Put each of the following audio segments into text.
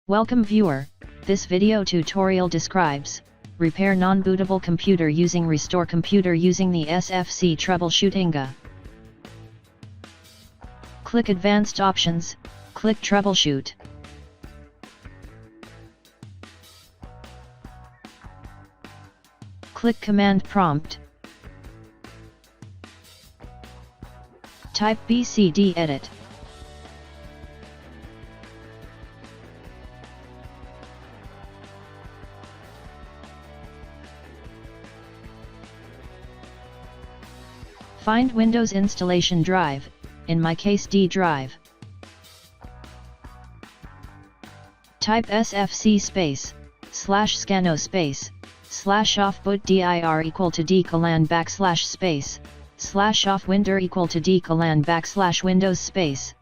Welcome viewer, this video tutorial describes repair non-bootable computer using restore computer using the SFC Troubleshooting. Click Advanced Options, click Troubleshoot. Click Command Prompt. Type BCD Edit. Find Windows installation drive, in my case D drive. Type sfc /scano /offboot dir equal to dcolan /offwinder equal to dcolan /windows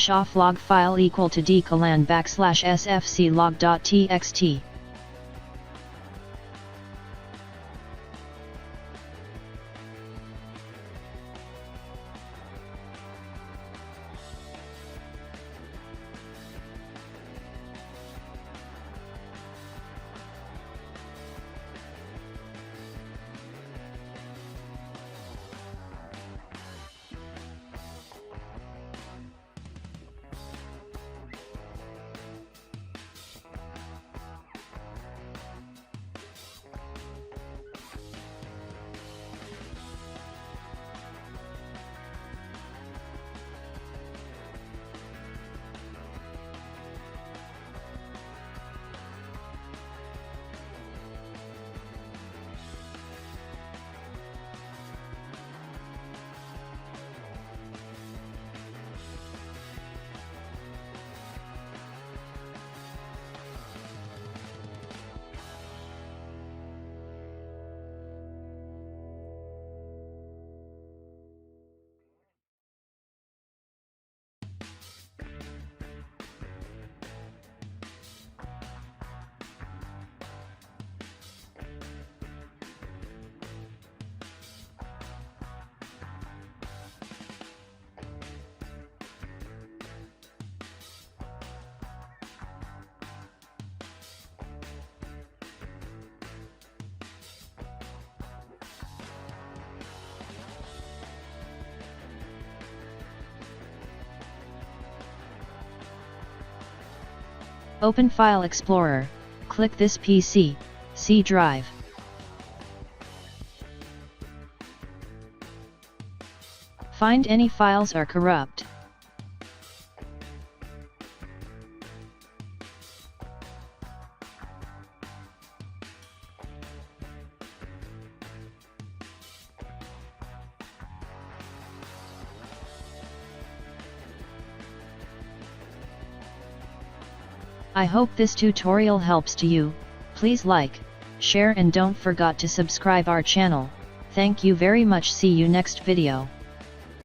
/off log file equal to dcolan /sfc log.txt. Open File Explorer, click this PC, C drive. Find any files are corrupt. I hope this tutorial helps to you. Please like, share and don't forget to subscribe our channel. Thank you very much. See you next video.